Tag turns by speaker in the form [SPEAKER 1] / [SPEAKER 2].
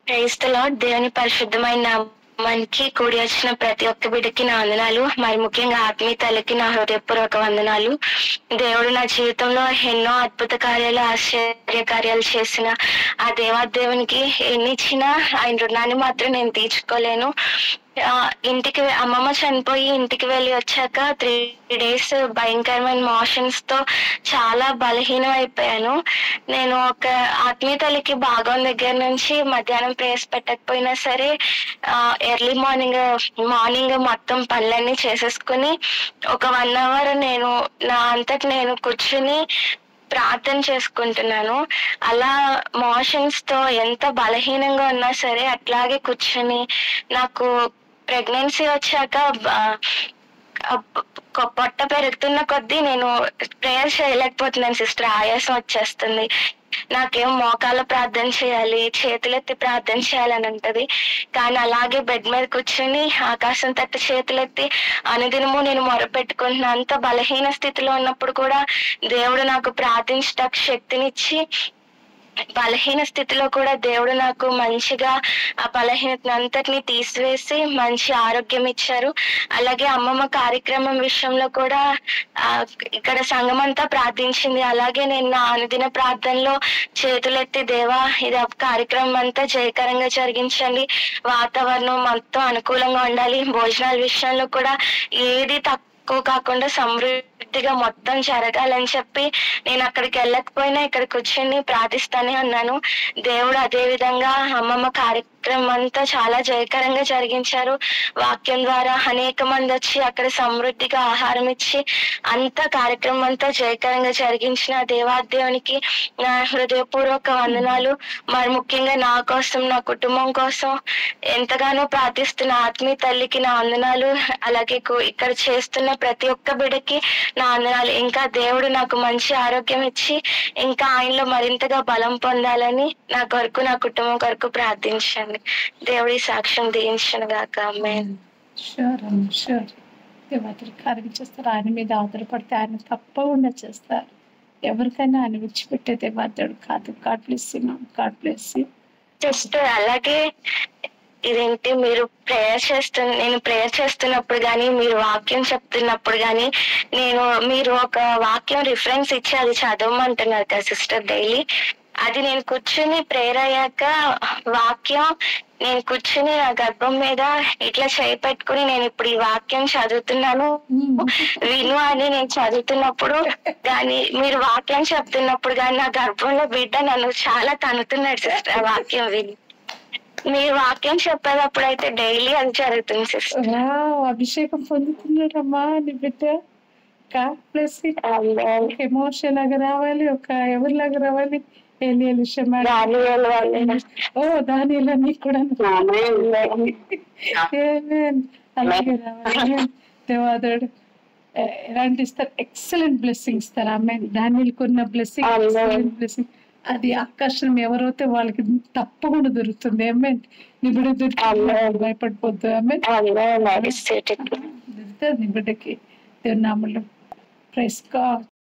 [SPEAKER 1] Praise the lord. దేవుని పరిశుద్ధమైన నామానికి కూడి వచ్చిన ప్రతి ఒక్క బిడ్డకి నా వందనాలు. మరి ముఖ్యంగా ఆత్మీయ తల్లికి నా హృదయపూర్వక వందనాలు. దేవుడు నా జీవితంలో ఎన్నో అద్భుత కార్యాలు, ఆశ్చర్య కార్యాలు చేసిన ఆ దేవాదేవునికి ఎన్ని ఇచ్చినా ఆయన రుణాన్ని మాత్రం నేను తీర్చుకోలేను. ఇంటికి అమ్మమ్మ చనిపోయి ఇంటికి వెళ్ళి వచ్చాక 3 days భయంకరమైన మోషన్స్ తో చాలా బలహీనం అయిపోయాను. నేను ఒక ఆత్మీయ తల్లికి భాగం దగ్గర నుంచి మధ్యాహ్నం ప్రేయర్స్ పెట్టకపోయినా సరే ఎర్లీ మార్నింగ్ మొత్తం పనులన్నీ చేసేసుకుని ఒక 1 hour నేను నా అంతటి నేను కూర్చుని ప్రార్థన చేసుకుంటున్నాను. అలా మోషన్స్ తో ఎంత బలహీనంగా ఉన్నా సరే అట్లాగే కూర్చుని నాకు ప్రెగ్నెన్సీ వచ్చాక పొట్ట పెరుగుతున్న కొద్దీ నేను ప్రేయర్ చేయలేకపోతున్నాను సిస్టర్. ఆయాసం వచ్చేస్తుంది. నాకేం మోకాళ్ళ ప్రార్థన చేయాలి, చేతులెత్తి ప్రార్థన చేయాలని ఉంటది. కానీ అలాగే బెడ్ మీద కూర్చొని ఆకాశం తట్టు చేతులెత్తి అనుదినము నేను మొరపెట్టుకుంటున్నా. అంత బలహీన స్థితిలో ఉన్నప్పుడు కూడా దేవుడు నాకు ప్రార్థించడానికి శక్తినిచ్చి, బలహీన స్థితిలో కూడా దేవుడు నాకు మంచిగా ఆ బలహీనతను అంతటిని తీసివేసి మంచి ఆరోగ్యం ఇచ్చారు. అలాగే అమ్మమ్మ కార్యక్రమం విషయంలో కూడా ఇక్కడ సంఘం అంతా ప్రార్థించింది. అలాగే నేను నా అనుదిన ప్రార్థనలో చేతులెత్తి దేవా ఇది కార్యక్రమం అంతా జయకరంగా జరిగించండి, వాతావరణం మొత్తం అనుకూలంగా ఉండాలి, భోజనాల విషయంలో కూడా ఏది తక్కువ కాకుండా సమృద్ధిగా మొత్తం జరగాలని చెప్పి నేను అక్కడికి వెళ్ళకపోయినా ఇక్కడ కూర్చొని ప్రార్థిస్తానే ఉన్నాను. దేవుడు అదే విధంగా అమ్మమ్మ కార్యక్రమం అంతా చాలా జయకరంగా జరిగించారు. వాక్యం ద్వారా అనేక మంది వచ్చి అక్కడ సమృద్ధిగా ఆహారం ఇచ్చి అంత కార్యక్రమం అంతా జయకరంగా జరిగించిన దేవాదేవునికి నా హృదయపూర్వక వందనాలు. మరి ముఖ్యంగా నా కోసం, నా కుటుంబం కోసం ఎంతగానో ప్రార్థిస్తున్న ఆత్మీయ తల్లికి నా వందనాలు. అలాగే ఇక్కడ చేస్తున్న ప్రతి ఒక్క బిడ్డకి నా వందనాలు. ఇంకా దేవుడు నాకు మంచి ఆరోగ్యం ఇచ్చి ఇంకా ఆయనలో మరింతగా బలం పొందాలని నా కొరకు, నా కుటుంబం కొరకు ప్రార్థించండి. దేవుడి సాక్ష్యం దీవించను గాక. ఆమేన్.
[SPEAKER 2] కార్యం చేస్తారు. ఆయన మీద ఆధారపడితే ఆయన తప్పకుండా చేస్తారు. ఎవరికైనా ఆయన విడిచిపెట్టేదే బాధ్యుడు కాదు. God bless you. God bless you.
[SPEAKER 1] Sister, అలాగే ఇదేంటి మీరు నేను ప్రేయర్ చేస్తున్నప్పుడు కానీ, మీరు వాక్యం చెప్తున్నప్పుడు కానీ మీరు ఒక వాక్యం రిఫరెన్స్ ఇచ్చి అది చదవమంటున్నారు కదా సిస్టర్ డైలీ. అది నేను కూర్చుని ప్రేయర్ అయ్యాక వాక్యం నేను కూర్చుని నా గర్భం మీద ఇట్లా చేయి పెట్టుకుని నేను ఇప్పుడు ఈ వాక్యం చదువుతున్నాను విను అని నేను చదువుతున్నప్పుడు కానీ, మీరు వాక్యం చెప్తున్నప్పుడు కానీ నా గర్భంలో బిడ్డ నన్ను చాలా తన్నుతున్నాడు సిస్టర్. ఆ వాక్యం విని మీరు వాక్యం చెప్పేటప్పుడు అయితే డైలీ అది జరుగుతుంది సిస్టర్.
[SPEAKER 2] అభిషేకం పొందుతున్నాడమ్మా నీ బిడ్డ. ఎమోషన్ లాగా రావాలి, ఒక ఎవరిలాగా రావాలి. దానిలో నీకు కూడా అలాగే రావాలి. దేవాదుడు ఎలాంటి ఇస్తారు? ఎక్సలెంట్ బ్లెస్సింగ్ ఇస్తారు. ఆమె దానిలకు ఉన్న బ్లెస్సింగ్ అది ఆకర్షణ ఎవరైతే వాళ్ళకి తప్పకుండా దొరుకుతుంది. ఆమె నీ బిడ్డ దొరికి భయపడిపోద్దు. ఆమె దొరుకుతుంది నీ బిడ్డకి. దేవుని నామములో ప్రైజ్ గాడ్.